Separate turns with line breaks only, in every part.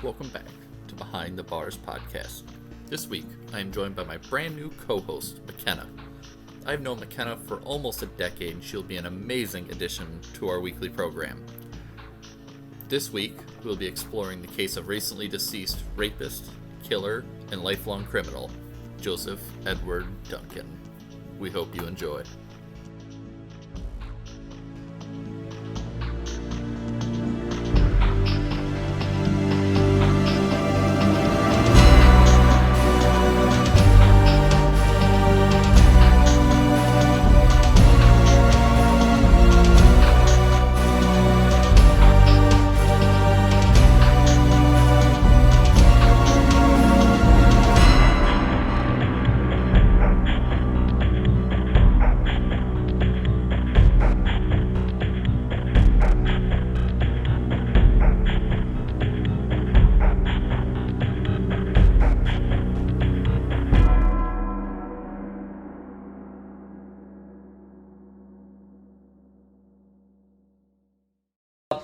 Welcome back to Behind the Bars podcast. This week, I am joined by my brand new co-host, McKenna. I've known McKenna for almost a decade and she'll be an amazing addition to our weekly program. This week, we'll be exploring the case of recently deceased rapist, killer, and lifelong criminal, Joseph Edward Duncan. We hope you enjoy.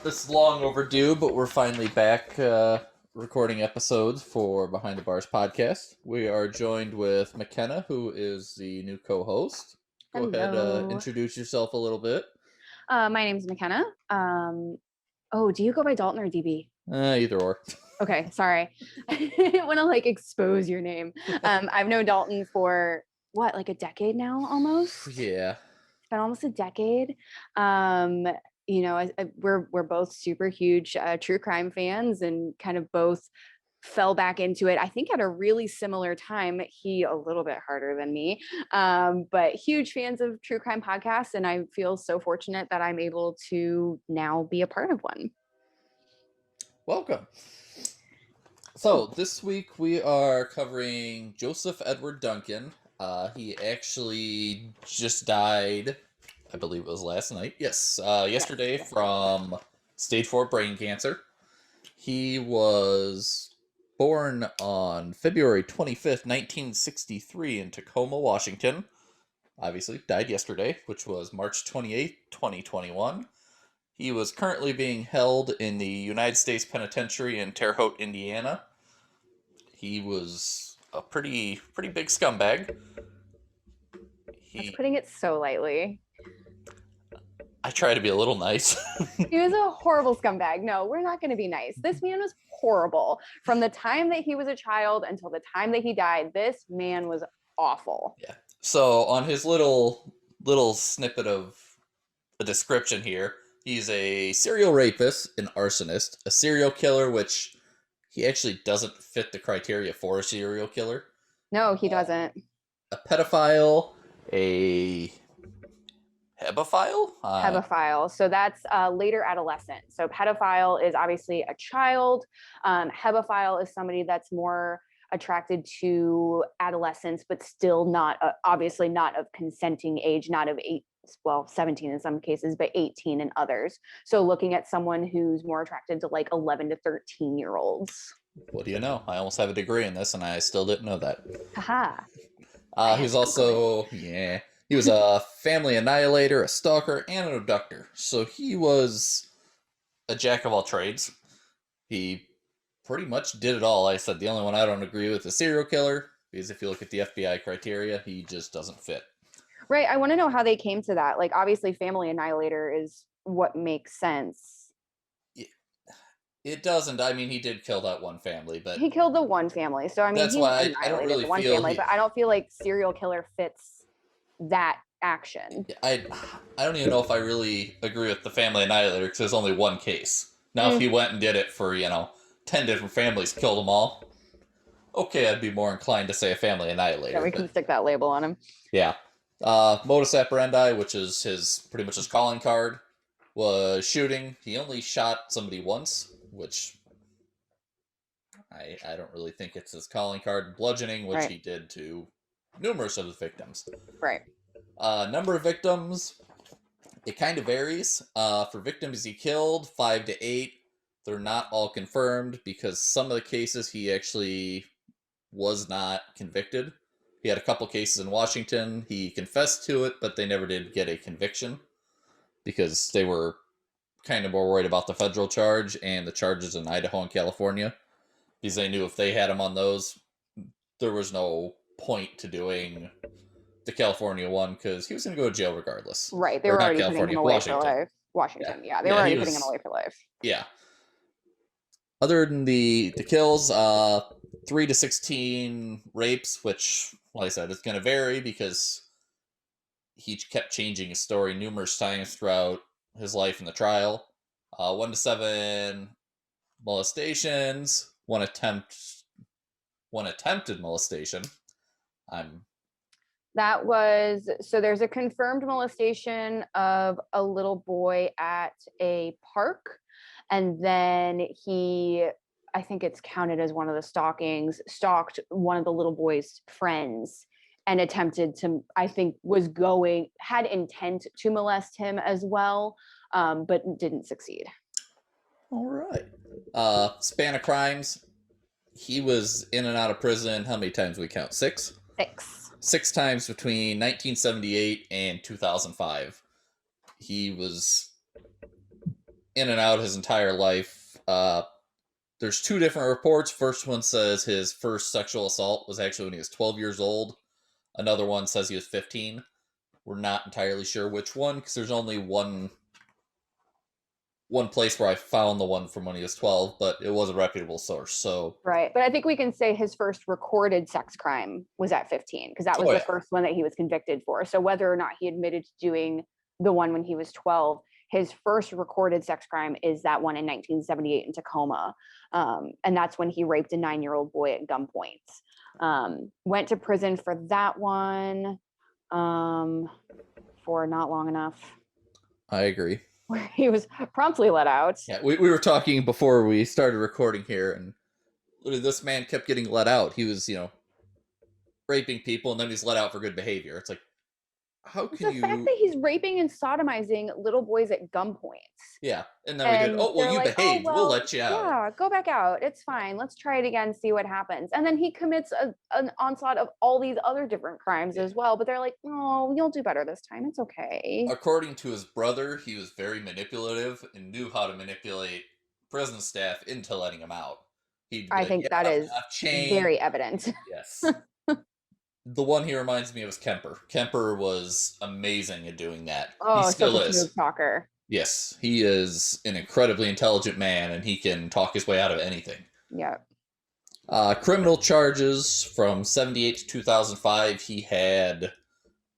This is long overdue, but we're finally back recording episodes for Behind the Bars podcast. We are joined with McKenna, who is the new co-host. Go ahead, introduce yourself a little bit.
My name's McKenna. Do you go by Dalton or DB?
Either or.
Okay, sorry. I didn't want to expose your name. I've known Dalton for a decade now, almost.
Yeah,
it's been almost a decade. We're both super huge true crime fans and kind of both fell back into it, I think, at a really similar time. He a little bit harder than me, but huge fans of true crime podcasts, and I feel so fortunate that I'm able to now be a part of one.
Welcome. So this week we are covering Joseph Edward Duncan. He actually just died, I believe it was last night. Yes, yesterday from stage 4 brain cancer. He was born on February 25th, 1963 in Tacoma, Washington. Obviously, died yesterday, which was March 28th, 2021. He was currently being held in the United States Penitentiary in Terre Haute, Indiana. He was a pretty big scumbag.
That's putting it so lightly.
I try to be a little nice.
He was a horrible scumbag. No, we're not going to be nice. This man was horrible. From the time that he was a child until the time that he died, this man was awful.
Yeah. So on his little snippet of a description here, he's a serial rapist, an arsonist, a serial killer, which he actually doesn't fit the criteria for a serial killer.
No, he doesn't.
A pedophile, a hebephile?
Hebephile. So that's later adolescent. So pedophile is obviously a child. Hebephile is somebody that's more attracted to adolescents, but still not, obviously not of consenting age, not of 17 in some cases, but 18 in others. So looking at someone who's more attracted to 11 to 13-year-olds.
What do you know? I almost have a degree in this and I still didn't know that.
Haha.
He's also, he was a family annihilator, a stalker, and an abductor. So he was a jack of all trades. He pretty much did it all. Like I said, the only one I don't agree with is serial killer, because if you look at the FBI criteria, he just doesn't fit.
Right. I want to know how they came to that. Obviously, family annihilator is what makes sense.
It doesn't. I mean, he did kill that one family, but
he killed the one family. So I mean,
that's why I don't really
one
feel
family, but I don't feel like serial killer fits that action.
I don't even know if I really agree with the family annihilator, because there's only one case. Now, if he went and did it for 10 different families, killed them all, okay, I'd be more inclined to say a family annihilator.
Yeah, we can stick that label on him.
Yeah. Modus operandi, which is pretty much his calling card, was shooting. He only shot somebody once, which I don't really think it's his calling card. Bludgeoning, which he did to numerous of his victims.
Right.
Number of victims, it kind of varies. For victims he killed, 5 to 8. They're not all confirmed because some of the cases he actually was not convicted. He had a couple cases in Washington. He confessed to it, but they never did get a conviction because they were kind of more worried about the federal charge and the charges in Idaho and California. because they knew if they had him on those, there was no point to doing the California one because he was going to go to jail regardless.
Right. They
Or
were
not
already putting him
California,
away for
Washington.
life.
Yeah,
Washington. Yeah, they were
yeah,
already putting him away for life.
Yeah. Other than the kills, 3 to 16 rapes, which, like I said, it's going to vary because he kept changing his story numerous times throughout his life in the trial. 1 to 7 molestations, one attempted molestation.
That was, so there's a confirmed molestation of a little boy at a park. And then he, I think it's counted as one of the stalkings, stalked one of the little boy's friends and attempted to, I think had intent to molest him as well, but didn't succeed.
All right. Span of crimes. He was in and out of prison. How many times we count? 6?
6.
6 times between 1978 and 2005. He was in and out his entire life. There's 2 different reports. First one says his first sexual assault was actually when he was 12 years old. Another one says he was 15. We're not entirely sure which one because there's only one place where I found the one from when he was 12, but it was a reputable source. So
right, but I think we can say his first recorded sex crime was at 15 because that was the first one that he was convicted for. So whether or not he admitted to doing the one when he was 12, his first recorded sex crime is that one in 1978 in Tacoma, and that's when he raped a 9-year-old boy at gunpoint. Went to prison for that one for not long enough.
I agree.
He was promptly let out.
Yeah, we were talking before we started recording here, and literally this man kept getting let out. He was, raping people, and then he's let out for good behavior. It's like, how can
the fact that he's raping and sodomizing little boys at gunpoint.
Yeah, and then we did. Oh, well, you behaved. We'll let you out.
Yeah, go back out. It's fine. Let's try it again. See what happens. And then he commits an onslaught of all these other different crimes as well. But they're like, oh, you'll do better this time. It's okay.
According to his brother, he was very manipulative and knew how to manipulate prison staff into letting him out.
I think that is very evident.
Yes. The one he reminds me of is Kemper. Kemper was amazing at doing that.
Oh,
he still is.
Smooth talker.
Yes, he is an incredibly intelligent man, and he can talk his way out of anything.
Yeah.
Criminal charges from 78 to 2005, he had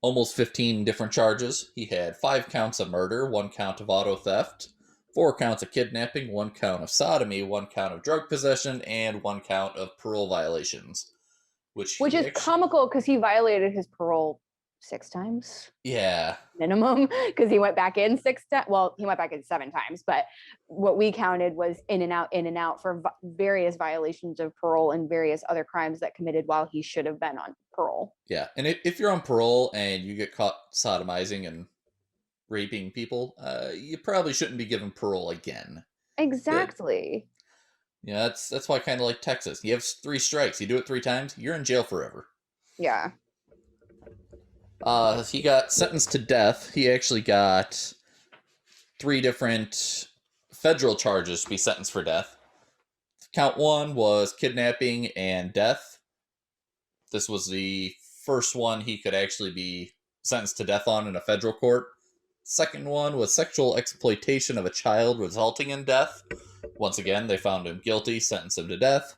almost 15 different charges. He had 5 counts of murder, 1 count of auto theft, 4 counts of kidnapping, 1 count of sodomy, 1 count of drug possession, and 1 count of parole violations. Which is
comical because he violated his parole 6 times.
Yeah.
Minimum, because he went back in 6 times. Well, he went back in 7 times, but what we counted was in and out for various violations of parole and various other crimes that committed while he should have been on parole.
Yeah, and if you're on parole and you get caught sodomizing and raping people, you probably shouldn't be given parole again.
Exactly.
But, yeah, that's why I kind of like Texas. You have 3 strikes. You do it 3 times, you're in jail forever.
Yeah.
He got sentenced to death. He actually got 3 different federal charges to be sentenced for death. Count 1 was kidnapping and death. This was the first one he could actually be sentenced to death on in a federal court. Second one was sexual exploitation of a child resulting in death. Once again, they found him guilty, sentenced him to death.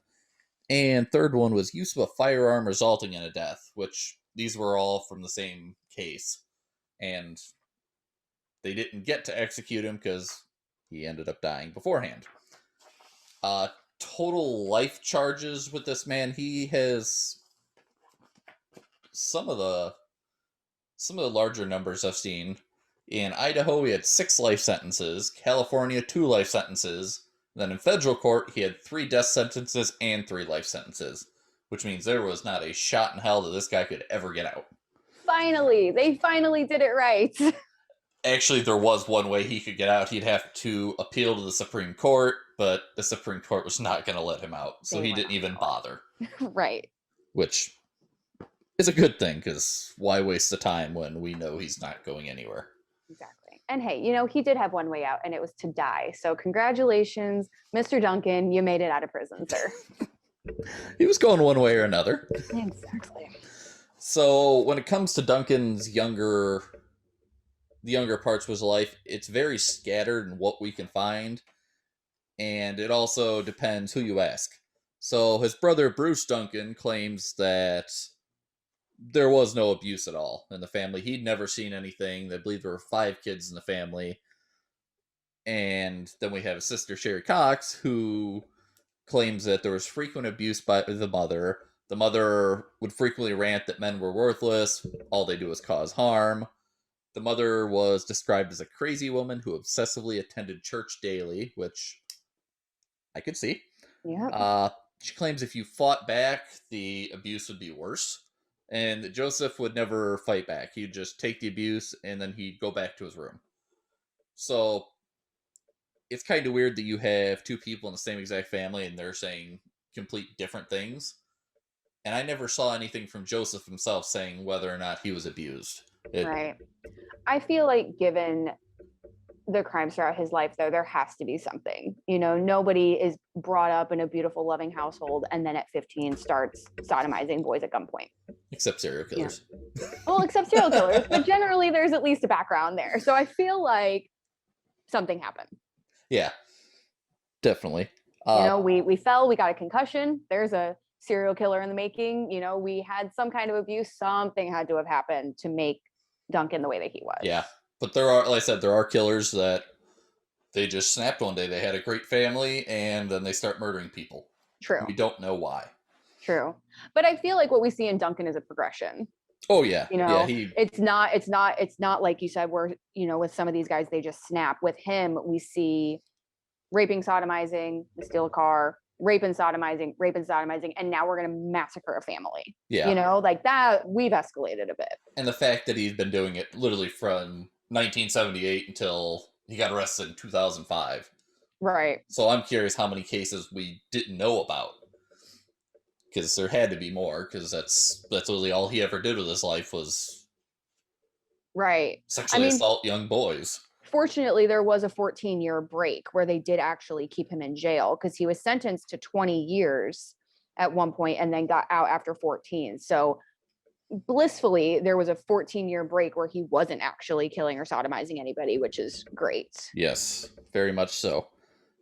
And third one was use of a firearm resulting in a death, which these were all from the same case. And they didn't get to execute him because he ended up dying beforehand. Total life charges with this man, he has some of the larger numbers I've seen. In Idaho, he had 6 life sentences. California, 2 life sentences. Then in federal court, he had 3 death sentences and 3 life sentences, which means there was not a shot in hell that this guy could ever get out.
Finally, they finally did it right.
Actually, there was one way he could get out. He'd have to appeal to the Supreme Court, but the Supreme Court was not going to let him out, so he didn't even bother.
Right.
Which is a good thing, because why waste the time when we know he's not going anywhere?
Exactly. And hey, he did have one way out, and it was to die. So congratulations, Mr. Duncan. You made it out of prison, sir.
He was going one way or another.
Exactly.
So when it comes to Duncan's the younger parts of his life, it's very scattered in what we can find, and it also depends who you ask. So his brother Bruce Duncan claims that there was no abuse at all in the family. He'd never seen anything. They believe there were 5 kids in the family. And then we have his sister Sherry Cox, who claims that there was frequent abuse by the mother. The mother would frequently rant that men were worthless, all they do is cause harm. The mother was described as a crazy woman who obsessively attended church daily, which I could see.
Yep.
She claims if you fought back, the abuse would be worse. And that Joseph would never fight back. He'd just take the abuse and then he'd go back to his room. So it's kind of weird that you have 2 people in the same exact family and they're saying complete different things. And I never saw anything from Joseph himself saying whether or not he was abused.
Right. I feel like given the crimes throughout his life, though, there has to be something. Nobody is brought up in a beautiful, loving household and then at 15 starts sodomizing boys at gunpoint.
Except serial killers.
Yeah. Well, except serial killers, but generally there's at least a background there. So I feel like something happened.
Yeah, definitely.
We fell, we got a concussion. There's a serial killer in the making. We had some kind of abuse. Something had to have happened to make Duncan the way that he was.
Yeah, but there are, like I said, there are killers that they just snapped one day. They had a great family, and then they start murdering people.
True.
We don't know why.
True. But I feel like what we see in Duncan is a progression.
Oh yeah. Yeah,
it's not like you said where, with some of these guys, they just snap. With him, we see raping, sodomizing, we steal a car, raping, sodomizing, and now we're going to massacre a family.
Yeah.
Like that, we've escalated a bit.
And the fact that he's been doing it literally from 1978 until he got arrested in 2005.
Right.
So I'm curious how many cases we didn't know about. Because there had to be more, because that's literally all he ever did with his life was
right
sexually assault young boys.
Fortunately, there was a 14-year break where they did actually keep him in jail because he was sentenced to 20 years at one point and then got out after 14. So blissfully, there was a 14-year break where he wasn't actually killing or sodomizing anybody, which is great.
Yes, very much so.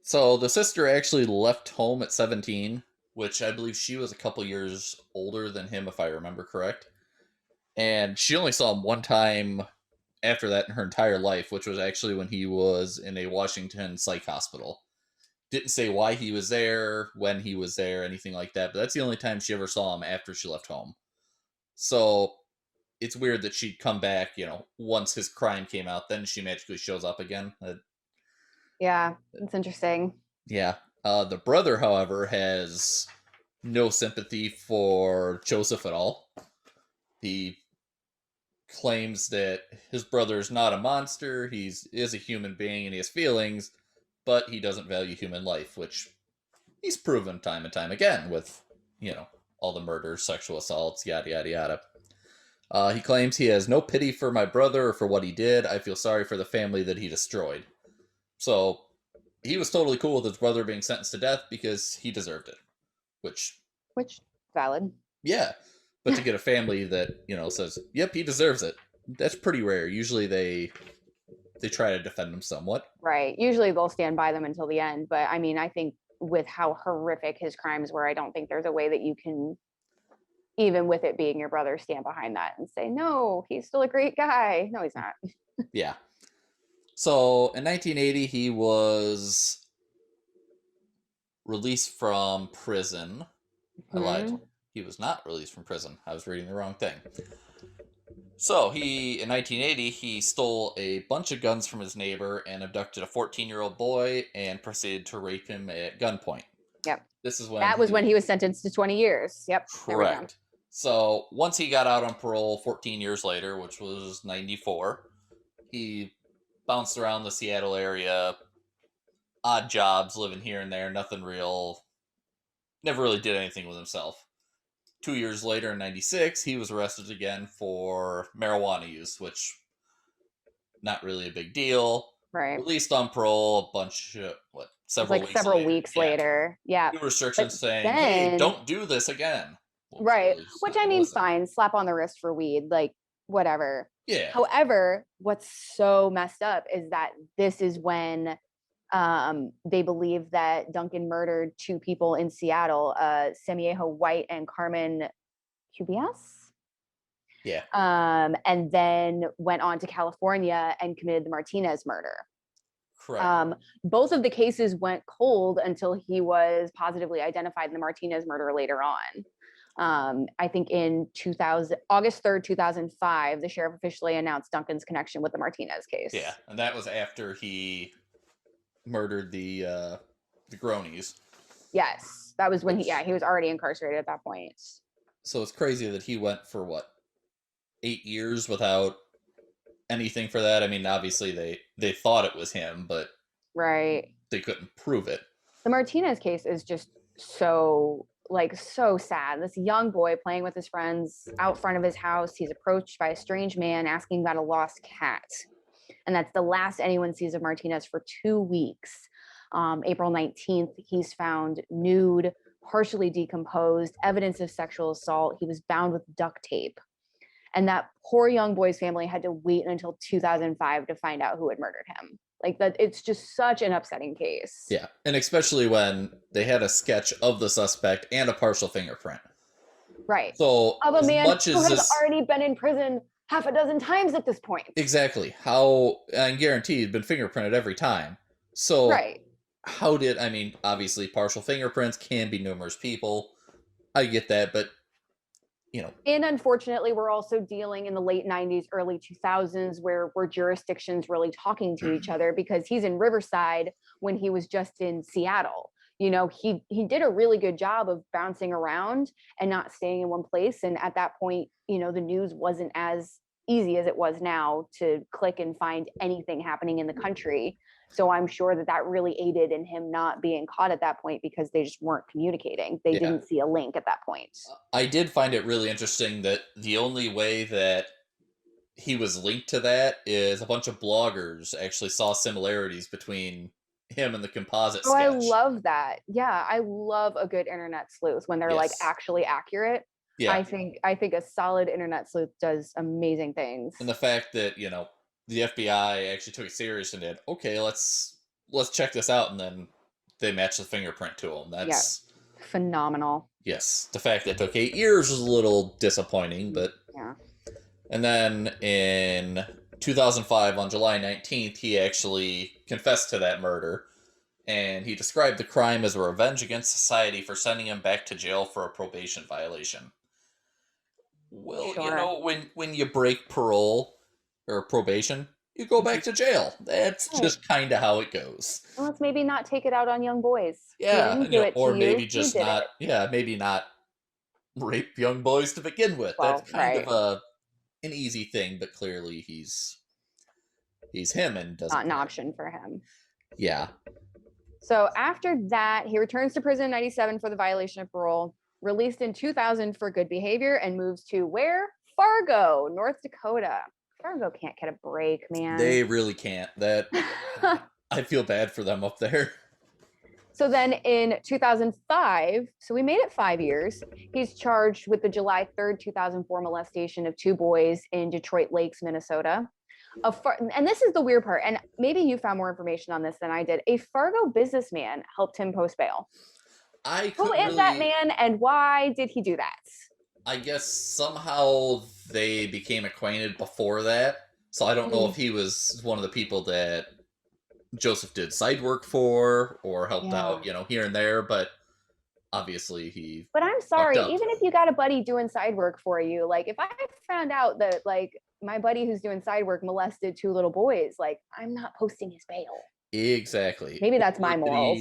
So the sister actually left home at 17, which I believe she was a couple years older than him, if I remember correct. And she only saw him one time after that in her entire life, which was actually when he was in a Washington psych hospital. Didn't say why he was there, when he was there, anything like that, but that's the only time she ever saw him after she left home. So it's weird that she'd come back, once his crime came out, then she magically shows up again.
Yeah, it's interesting.
Yeah. The brother, however, has no sympathy for Joseph at all. He claims that his brother is not a monster, he is a human being and he has feelings, but he doesn't value human life, which he's proven time and time again with, all the murders, sexual assaults, yada, yada, yada. He claims he has no pity for my brother or for what he did. I feel sorry for the family that he destroyed. So he was totally cool with his brother being sentenced to death because he deserved it. Which
valid.
Yeah. But to get a family that, says, yep, he deserves it, that's pretty rare. Usually they try to defend him somewhat.
Right. Usually they'll stand by them until the end. But I mean, I think with how horrific his crimes were, I don't think there's a way that you can, even with it being your brother, stand behind that and say, no, he's still a great guy. No, he's not.
Yeah. So in 1980, he was released from prison. I lied. He was not released from prison. I was reading the wrong thing. So in 1980, he stole a bunch of guns from his neighbor and abducted a 14-year-old boy and proceeded to rape him at gunpoint.
Yep.
That was when
he was sentenced to 20 years. Yep.
Correct. So once he got out on parole 14 years later, which was 94, he bounced around the Seattle area, odd jobs, living here and there, nothing real. Never really did anything with himself. 2 years later, in 96, he was arrested again for marijuana use, which, not really a big deal.
Right.
Released on parole,
It's
several
like
weeks
several
later.
weeks
Yeah.
later. Yeah.
New
But
restrictions saying, hey,
then,
don't do this again. Well,
right.
clearly it's
Which
not
I
gonna
mean,
listen.
fine, slap on the wrist for weed, like whatever.
Yeah.
However, what's so messed up is that this is when they believe that Duncan murdered two people in Seattle, Semiejo White and Carmen Cubias.
Yeah.
And then went on to California and committed the Martinez murder.
Correct.
Both of the cases went cold until he was positively identified in the Martinez murder later on. I think in August 3rd, 2005, the sheriff officially announced Duncan's connection with the Martinez case.
Yeah, and that was after he murdered the Gronies.
Yes, that was when he was already incarcerated at that point.
So it's crazy that he went for what, 8 years without anything for that. I mean, obviously they thought it was him, but
right,
they couldn't prove it.
The Martinez case is just so sad. This young boy playing with his friends out front of his house. He's approached by a strange man asking about a lost cat. And that's the last anyone sees of Martinez for 2 weeks. April 19th, he's found nude, partially decomposed, evidence of sexual assault. He was bound with duct tape. And that poor young boy's family had to wait until 2005 to find out who had murdered him. Like that, it's just such an upsetting case.
Yeah, and especially when they had a sketch of the suspect and a partial fingerprint.
Right.
So
of a man who has
this...
already been in prison half a dozen times at this point.
Exactly. How, I guarantee he'd been fingerprinted every time. So
right.
How did, I mean, obviously partial fingerprints can be numerous people. I get that, but you know.
And unfortunately, we're also dealing in the late 90s, early 2000s, where jurisdictions really talking to each other, because he's in Riverside when he was just in Seattle. You know, he did a really good job of bouncing around and not staying in one place. And at that point, you know, the news wasn't as easy as it was now to click and find anything happening in the country. So I'm sure that really aided in him not being caught at that point, because they just weren't communicating. They didn't see a link at that point.
I did find it really interesting that the only way that he was linked to that is a bunch of bloggers actually saw similarities between him and the composite sketch.
I love that. Yeah, I love a good internet sleuth when they're like actually accurate. Yeah. I think a solid internet sleuth does amazing things.
And the fact that, you know, the FBI actually took it serious and did, okay, let's check this out, and then they matched the fingerprint to him. That's
phenomenal.
Yes. The fact that it took 8 years was a little disappointing, but
yeah.
And then in 2005, on July 19th, he actually confessed to that murder, and he described the crime as a revenge against society for sending him back to jail for a probation violation. Well, you know, when you break parole or probation, you go back to jail. That's just kind of how it goes.
Well, let's maybe not take it out on young boys.
Yeah, or maybe just not. Yeah, maybe not rape young boys to begin with. Well, that's kind of an easy thing, but clearly he's him and doesn't.
Not an option for him.
Yeah.
So after that, he returns to prison in 97 for the violation of parole. Released in 2000 for good behavior, and moves to where? Fargo, North Dakota. Fargo can't get a break, man.
They really can't. That I feel bad for them up there.
So then in 2005, so we made it 5 years, he's charged with the July 3rd, 2004 molestation of 2 boys in Detroit Lakes, Minnesota. And this is the weird part, and maybe you found more information on this than I did. A Fargo businessman helped him post bail. Who is that man, and why did he do that?
I guess somehow they became acquainted before that. So I don't know if he was one of the people that Joseph did side work for or helped out, you know, here and there, but obviously he...
But I'm sorry, even if you got a buddy doing side work for you, like if I found out that like my buddy who's doing side work molested 2 little boys, like I'm not posting his bail.
Exactly.
Maybe that's my morals.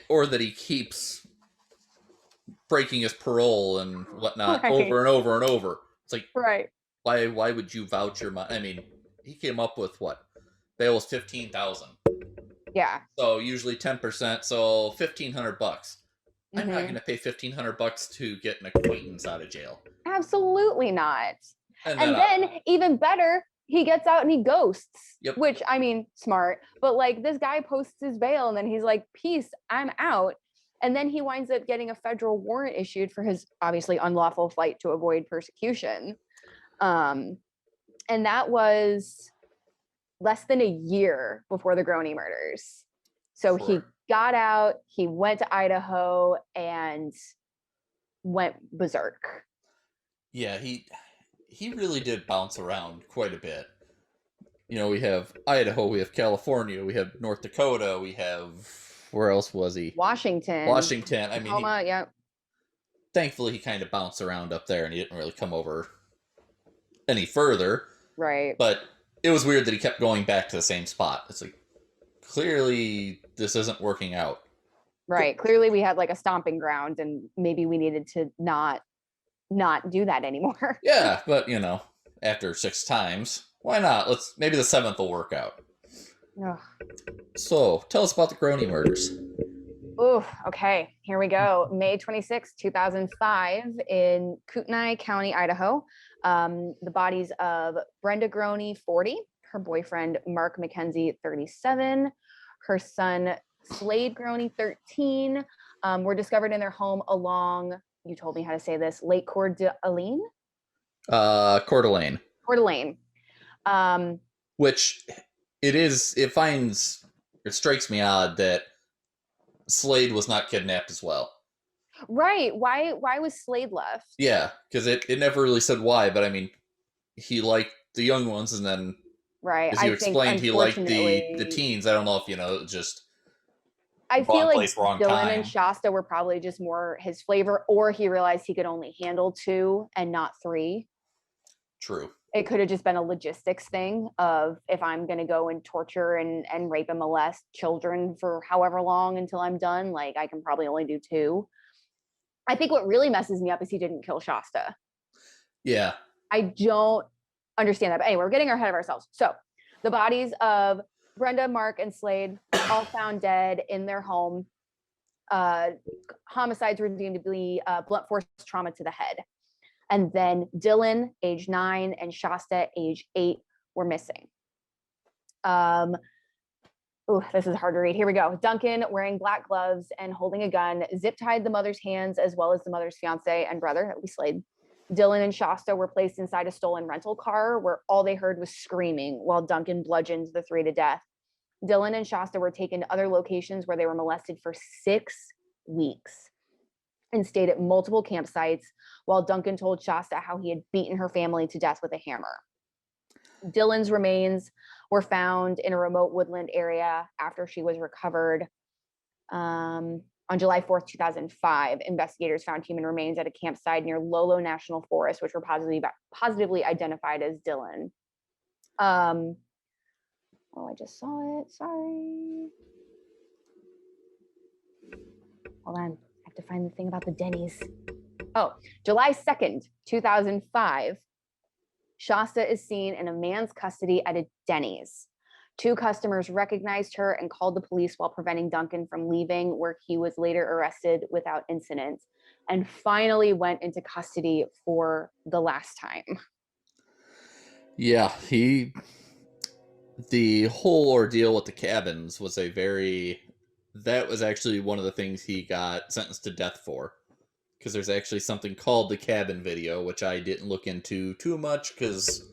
Or that he keeps breaking his parole and whatnot over and over and over. It's like, why would you vouch your money? I mean, he came up with what? Bail was $15,000.
Yeah.
So usually 10%, so $1,500. I'm not going to pay $1,500 to get an acquaintance out of jail.
Absolutely not. And then even better, he gets out and he ghosts.
Yep.
Which, I mean, smart. But like, this guy posts his bail and then he's like, peace, I'm out. And then he winds up getting a federal warrant issued for his obviously unlawful flight to avoid persecution. And that was less than a year before the Groney murders. So he got out, he went to Idaho and went berserk.
Yeah, he really did bounce around quite a bit. You know, we have Idaho, we have California, we have North Dakota, we have, where else was he?
Washington.
I mean,
yeah.
Thankfully he kind of bounced around up there and he didn't really come over any further.
Right.
But it was weird that he kept going back to the same spot. It's like, clearly this isn't working out.
Right. Clearly we had like a stomping ground and maybe we needed to not do that anymore.
Yeah, but you know, after 6 times, why not? Maybe the 7th will work out.
Ugh.
So, tell us about the Groney murders.
Oh, okay. Here we go. May 26, 2005 in Kootenai County, Idaho. The bodies of Brenda Groney, 40, her boyfriend, Mark McKenzie, 37, her son, Slade Groney, 13, were discovered in their home along, you told me how to say this, Lake Coeur d'Alene?
Coeur d'Alene.
Coeur d'Alene.
Which, it strikes me odd that Slade was not kidnapped as well.
Right. Why was Slade left?
Yeah, because it never really said why, but I mean, he liked the young ones, and then,
right,
as you explained, he liked the teens. I don't know if, you know, just
I feel like Dylan
time.
And Shasta were probably just more his flavor, or he realized he could only handle 2 and not 3.
True.
It could have just been a logistics thing of, if I'm going to go and torture and rape and molest children for however long until I'm done, like I can probably only do 2. I think what really messes me up is he didn't kill Shasta.
Yeah.
I don't understand that. But anyway, we're getting ahead of ourselves. So the bodies of Brenda, Mark, and Slade all found dead in their home. Homicides were deemed to be blunt force trauma to the head. And then Dylan, age 9, and Shasta, age 8, were missing. This is hard to read. Here we go. Duncan, wearing black gloves and holding a gun, zip-tied the mother's hands as well as the mother's fiance and brother, that we Slade. Dylan and Shasta were placed inside a stolen rental car where all they heard was screaming while Duncan bludgeoned the 3 to death. Dylan and Shasta were taken to other locations where they were molested for 6 weeks and stayed at multiple campsites while Duncan told Shasta how he had beaten her family to death with a hammer. Dylan's remains were found in a remote woodland area after she was recovered. On July 4th, 2005, investigators found human remains at a campsite near Lolo National Forest, which were positively identified as Dylan. I just saw it. Sorry. Hold on. I have to find the thing about the Denny's. Oh, July 2nd, 2005. Shasta is seen in a man's custody at a Denny's. 2 customers recognized her and called the police while preventing Duncan from leaving, where he was later arrested without incident and finally went into custody for the last time.
Yeah, the whole ordeal with the cabins was that was actually one of the things he got sentenced to death for. Because there's actually something called the cabin video, which I didn't look into too much because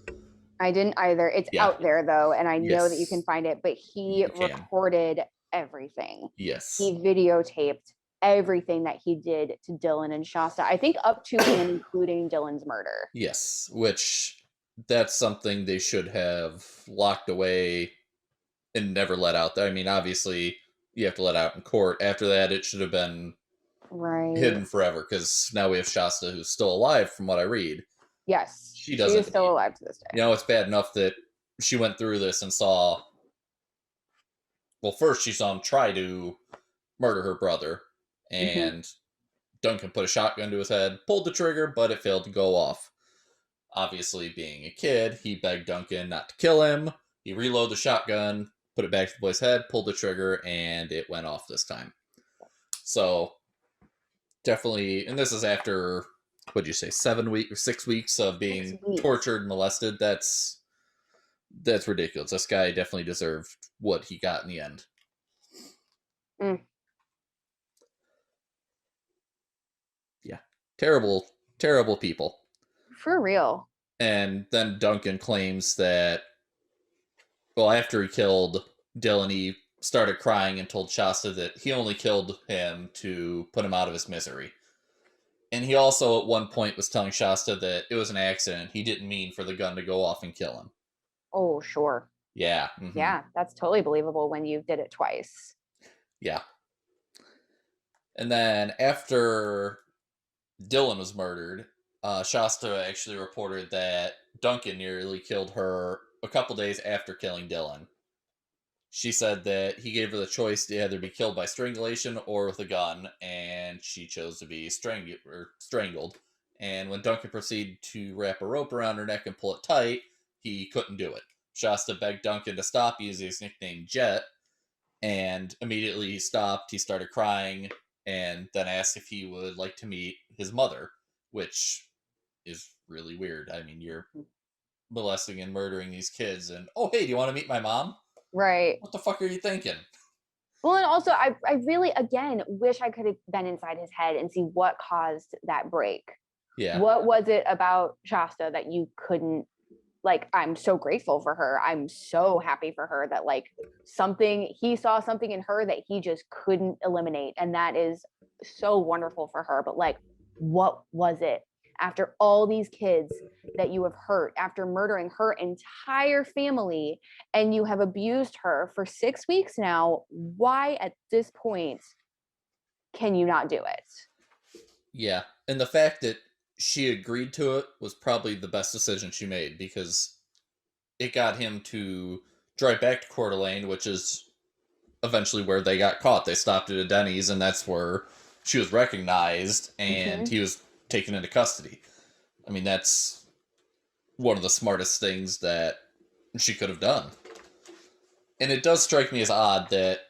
I didn't either. It's out there though, and I know that you can find it, but he recorded everything.
Yes.
He videotaped everything that he did to Dylan and Shasta, I think up to and including Dylan's murder.
Yes, which that's something they should have locked away and never let out. I mean, obviously, you have to let out in court. After that, it should have been hidden forever, because now we have Shasta, who's still alive from what I read.
Yes,
she is
still alive to this day.
You know, it's bad enough that she went through this and saw, well, first she saw him try to murder her brother, and Duncan put a shotgun to his head, pulled the trigger, but it failed to go off. Obviously, being a kid, he begged Duncan not to kill him. He reloaded the shotgun, put it back to the boy's head, pulled the trigger, and it went off this time. So, definitely, and this is after, what'd you say, 6 weeks of being tortured, molested. That's That's ridiculous. This guy definitely deserved what he got in the end.
Mm,
Yeah. Terrible, terrible people.
for real.
And then Duncan claims that, well, after he killed Dylan, he started crying and told Shasta that he only killed him to put him out of his misery. And he also, at one point, was telling Shasta that it was an accident. He didn't mean for the gun to go off and kill him.
Oh, sure.
Yeah. Mm-hmm.
Yeah, that's totally believable when you did it twice.
Yeah. And then after Dylan was murdered, Shasta actually reported that Duncan nearly killed her a couple days after killing Dylan. She said that he gave her the choice to either be killed by strangulation or with a gun, and she chose to be strangled. And when Duncan proceeded to wrap a rope around her neck and pull it tight, he couldn't do it. Shasta begged Duncan to stop using his nickname Jet, and immediately he stopped. He started crying, and then asked if he would like to meet his mother, which is really weird. I mean, you're molesting and murdering these kids, and oh, hey, do you want to meet my mom?
Right.
What the fuck are you thinking?
Well, and also, I really, again, wish I could have been inside his head and see what caused that break.
Yeah.
What was it about Shasta that you couldn't, like, I'm so grateful for her. I'm so happy for her that, like, he saw something in her that he just couldn't eliminate. And that is so wonderful for her. But, like, what was it? After all these kids that you have hurt, after murdering her entire family, and you have abused her for 6 weeks now, why at this point can you not do it?
Yeah. And the fact that she agreed to it was probably the best decision she made, because it got him to drive back to Coeur d'Alene, which is eventually where they got caught. They stopped at a Denny's, and that's where she was recognized, and he was taken into custody. I mean, that's one of the smartest things that she could have done. And it does strike me as odd that,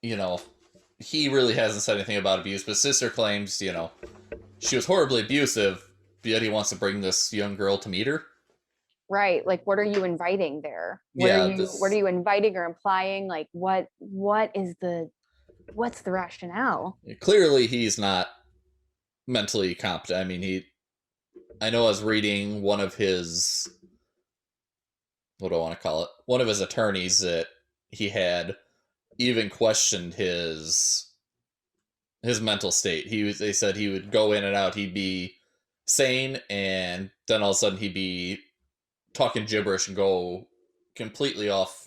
you know, he really hasn't said anything about abuse, but sister claims, you know, she was horribly abusive, but yet he wants to bring this young girl to meet her.
Right. Like, what are you inviting there? What are you inviting or implying? Like, what's the rationale?
Clearly he's not mentally competent. I mean, I know I was reading one of his, what do I want to call it? One of his attorneys that he had even questioned his mental state. They said he would go in and out. He'd be sane, and then all of a sudden he'd be talking gibberish and go completely off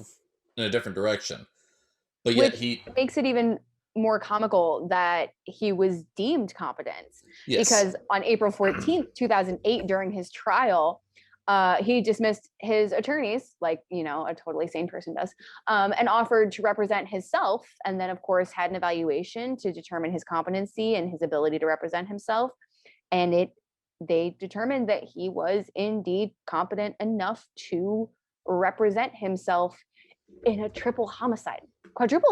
in a different direction. But yet
Which makes it even more comical that he was deemed competent.
Yes.
Because on April 14th, 2008, during his trial, he dismissed his attorneys, like, you know, a totally sane person does, and offered to represent himself. And then, of course, had an evaluation to determine his competency and his ability to represent himself. And they determined that he was indeed competent enough to represent himself in a quadruple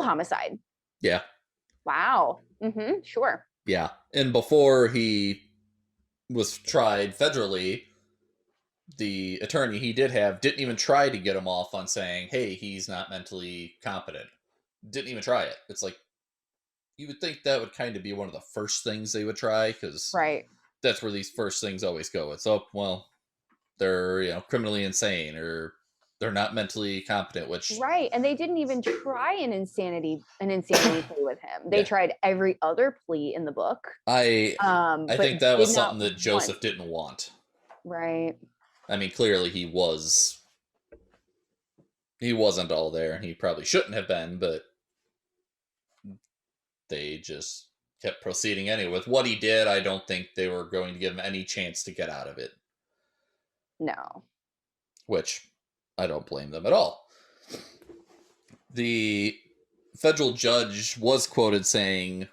homicide.
Yeah.
Wow. Sure.
Yeah. And before he was tried federally, the attorney he did have didn't even try to get him off on saying, hey, he's not mentally competent. Didn't even try it. It's like, you would think that would kind of be one of the first things they would try, because
right.
That's where these first things always go. It's, oh, well, they're, you know, criminally insane, or they're not mentally competent, which
right. And they didn't even try an insanity plea with him. They tried every other plea in the book.
I think that was something that Joseph didn't want.
Right.
I mean, clearly he wasn't all there, and he probably shouldn't have been, but they just kept proceeding anyway. With what he did, I don't think they were going to give him any chance to get out of it.
No.
Which I don't blame them at all. The federal judge was quoted saying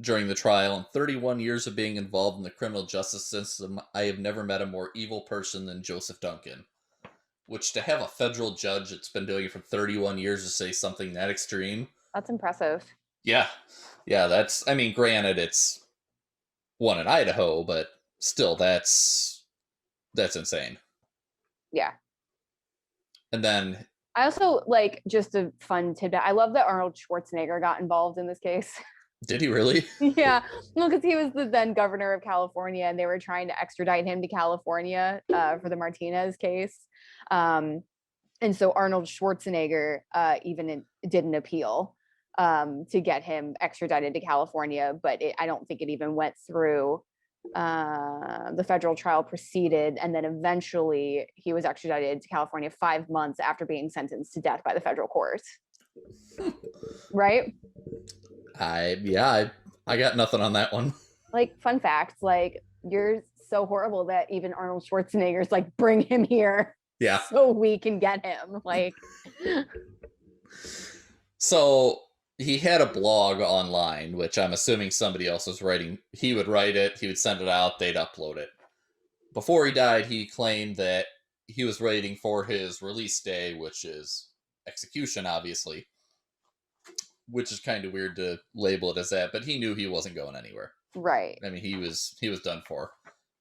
during the trial, in 31 years of being involved in the criminal justice system, I have never met a more evil person than Joseph Duncan. Which, to have a federal judge that's been doing it for 31 years to say something that extreme.
That's impressive.
Yeah. Yeah, I mean, granted, it's one in Idaho, but still, that's insane.
Yeah.
And then
I also like just a fun tidbit. I love that Arnold Schwarzenegger got involved in this case.
did he really?
Yeah, well, because he was the then governor of California, and they were trying to extradite him to California for the Martinez case. Um, and so Arnold Schwarzenegger even did an appeal to get him extradited to California, but I don't think it even went through. The federal trial proceeded, and then eventually he was extradited to California 5 months after being sentenced to death by the federal court. Right?
I got nothing on that one.
Like, fun fact, like, you're so horrible that even Arnold Schwarzenegger's like, bring him here
Yeah.
so we can get him. Like,
So he had a blog online, which I'm assuming somebody else was writing. He would write it, he would send it out, they'd upload it. Before he died, he claimed that he was waiting for his release day, which is execution, obviously. Which is kind of weird to label it as that, but he knew he wasn't going anywhere.
right.
I mean, he was done for.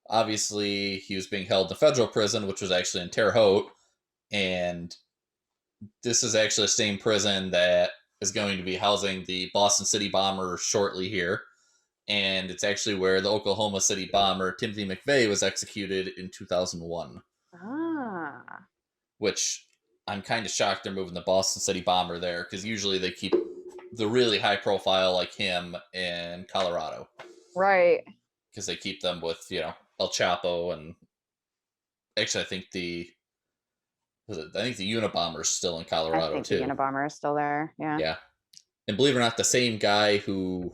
Obviously, he was being held in federal prison, which was actually in Terre Haute, and this is actually the same prison that is going to be housing the Boston City bomber shortly here. And it's actually where the Oklahoma City bomber Timothy McVeigh was executed in 2001.
Ah.
Which I'm kind of shocked they're moving the Boston City bomber there, because usually they keep the really high profile like him in Colorado.
Right.
Because they keep them with, El Chapo, and actually I think the Unabomber's still in Colorado,
I think
too.
the Unabomber is still there. Yeah.
Yeah. And believe it or not, the same guy who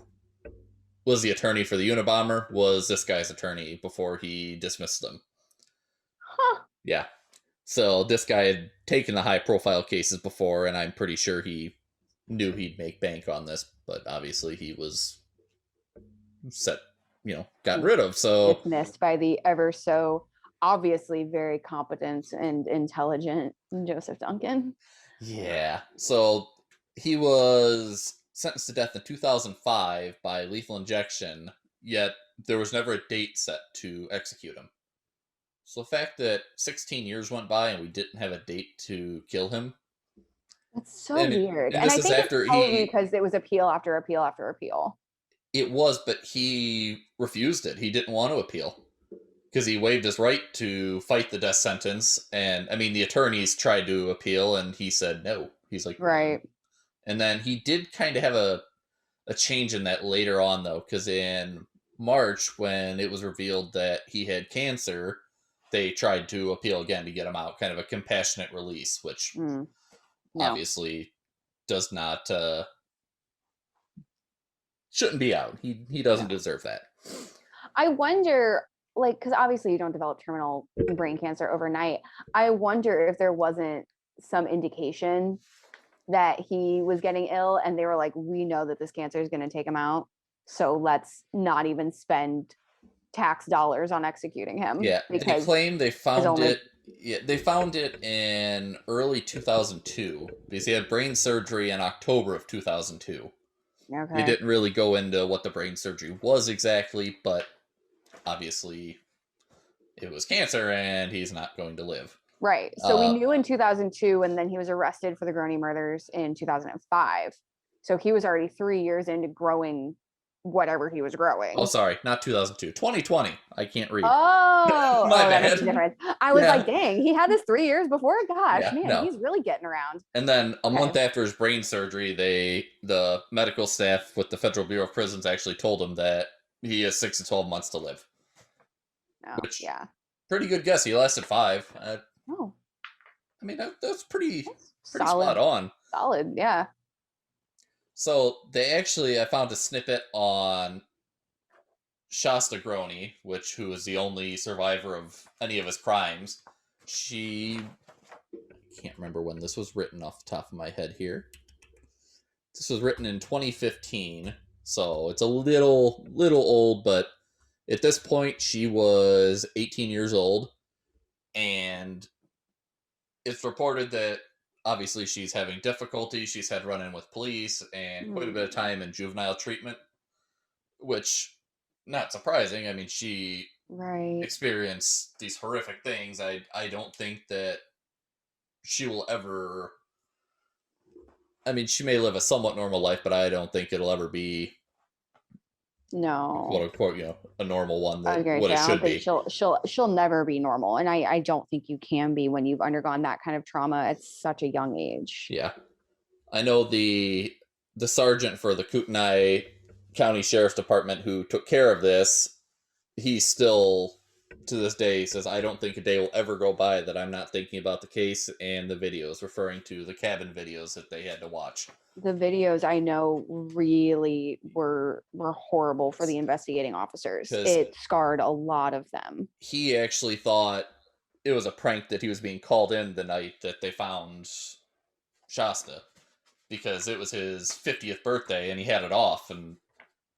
was the attorney for the Unabomber was this guy's attorney before he dismissed them.
Huh.
Yeah. So this guy had taken the high profile cases before, and I'm pretty sure he knew he'd make bank on this, but obviously he was gotten rid of. So
Dismissed by the ever so obviously very competent and intelligent Joseph Duncan.
yeah. So he was sentenced to death in 2005 by lethal injection, yet there was never a date set to execute him. So the fact that 16 years went by and we didn't have a date to kill him.
That's so weird. And
this
I
is
think
after
it's probably because it was appeal after appeal after appeal.
It was, but he refused it. He didn't want to appeal because he waived his right to fight the death sentence. And I mean, the attorneys tried to appeal, and he said no. He's like,
right.
And then he did kind of have a change in that later on, though, because in March, when it was revealed that he had cancer, they tried to appeal again to get him out, kind of a compassionate release, which obviously does not shouldn't be out. He doesn't deserve that.
I wonder, like, because obviously you don't develop terminal brain cancer overnight. I wonder if there wasn't some indication that he was getting ill, and they were like, we know that this cancer is going to take him out, so let's not even spend tax dollars on executing him.
Yeah, because they claim they found it. Yeah, they found it in early 2002 because he had brain surgery in October of 2002. Okay. They didn't really go into what the brain surgery was exactly, but obviously it was cancer and he's not going to live.
Right. So we knew in 2002, and then he was arrested for the Gurney murders in 2005. So he was already 3 years into growing whatever he was growing.
Oh, sorry, not 2002. 2020. I can't read.
Oh,
my bad.
That makes a difference. I was like, dang, he had this 3 years before. Gosh, he's really getting around.
And then a month after his brain surgery, the medical staff with the Federal Bureau of Prisons actually told him that he has 6 to 12 months to live.
Oh,
which, pretty good guess. He lasted 5. I mean, that's pretty solid. Spot on.
Solid, yeah.
So I found a snippet on Shasta Groney, who is the only survivor of any of his crimes. I can't remember when this was written off the top of my head here. This was written in 2015, so it's a little old, but at this point she was 18 years old, and it's reported that obviously she's having difficulty. She's had run-in with police and quite a bit of time in juvenile treatment, which, not surprising. I mean, she experienced these horrific things. I don't think that she will ever. I mean, she may live a somewhat normal life, but I don't think it'll ever be, quote
No.
unquote, a normal one
I was
that
gonna
what
say
it
I don't
should
think
be.
she'll never be normal. And I don't think you can be when you've undergone that kind of trauma at such a young age.
Yeah, I know the sergeant for the Kootenai County Sheriff's Department who took care of this. He still, to this day, says, I don't think a day will ever go by that I'm not thinking about the case and the videos, referring to the cabin videos that they had to watch.
The videos I know really were horrible for the investigating officers.
Because
It scarred a lot of them.
he actually thought it was a prank that he was being called in the night that they found Shasta, because it was his 50th birthday and he had it off, and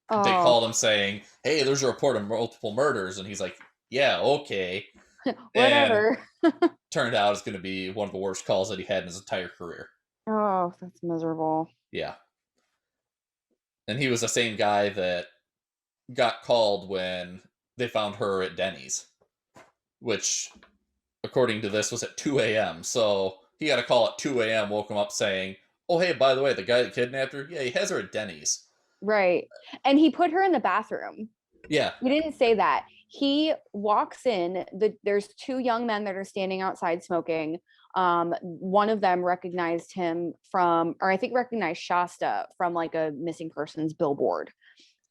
they
Oh,
called him saying, hey, there's a report of multiple murders, and he's like, yeah, okay. And
whatever.
turned out it's going to be one of the worst calls that he had in his entire career.
Oh, that's miserable.
Yeah. And he was the same guy that got called when they found her at Denny's, which, according to this, was at 2 a.m. So he got a call at 2 a.m., woke him up saying, oh, hey, by the way, the guy that kidnapped her, yeah, he has her at Denny's.
Right. And he put her in the bathroom.
Yeah.
He didn't say that. He walks in, there's two young men that are standing outside smoking. One of them recognized him from, or I think recognized Shasta from like a missing persons billboard.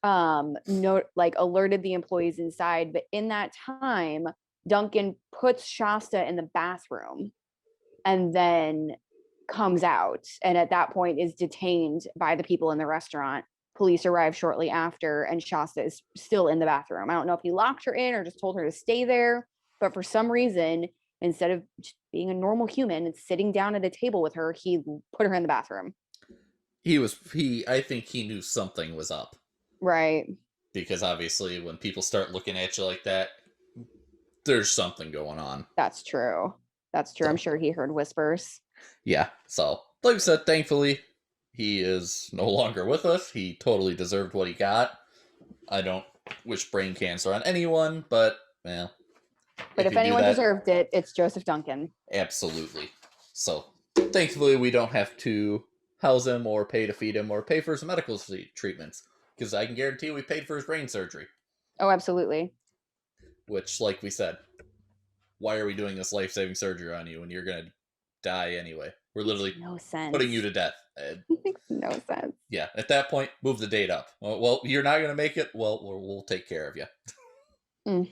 No, like alerted the employees inside. But in that time, Duncan puts Shasta in the bathroom and then comes out. And at that point is detained by the people in the restaurant. Police arrive shortly after, and Shasta is still in the bathroom. I don't know if he locked her in or just told her to stay there, but for some reason, instead of just being a normal human and sitting down at a table with her, he put her in the bathroom.
I think he knew something was up,
Right.
because obviously when people start looking at you like that, there's something going on.
That's true. That's true. I'm
So,
sure he heard whispers.
yeah. So, like I said, thankfully, he is no longer with us. He totally deserved what he got. I don't wish brain cancer on anyone, but, well,
But
if
if
you do
anyone
that,
deserved it, it's Joseph Duncan.
absolutely. So, thankfully, we don't have to house him or pay to feed him or pay for his medical treatments, because I can guarantee we paid for his brain surgery.
Oh, absolutely.
Which, like we said, why are we doing this life-saving surgery on you when you're going to die anyway? We're literally
No sense.
putting you to death.
Makes no sense.
Yeah, at that point, move the date up. Well, you're not going to make it. Well, we'll take care of you.
Mm.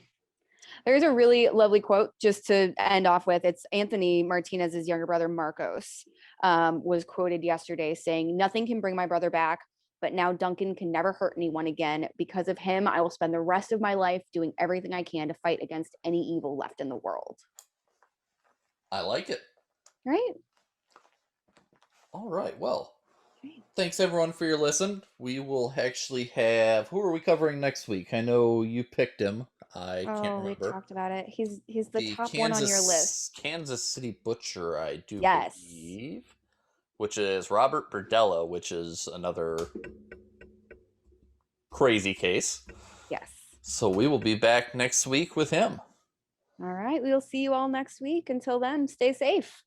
There's a really lovely quote just to end off with. It's Anthony Martinez's younger brother, Marcos, was quoted yesterday saying, nothing can bring my brother back, but now Duncan can never hurt anyone again. Because of him, I will spend the rest of my life doing everything I can to fight against any evil left in the world.
I like it.
Right?
All right, well, thanks everyone for your listen. We will actually have, who are we covering next week? I know you picked him. I can't remember.
We talked about it. He's the top
Kansas,
one on your list.
Kansas City Butcher, I do
Yes.
believe, which is Robert Berdella, which is another crazy case.
Yes.
So we will be back next week with him.
All right. We will see you all next week. Until then, stay safe.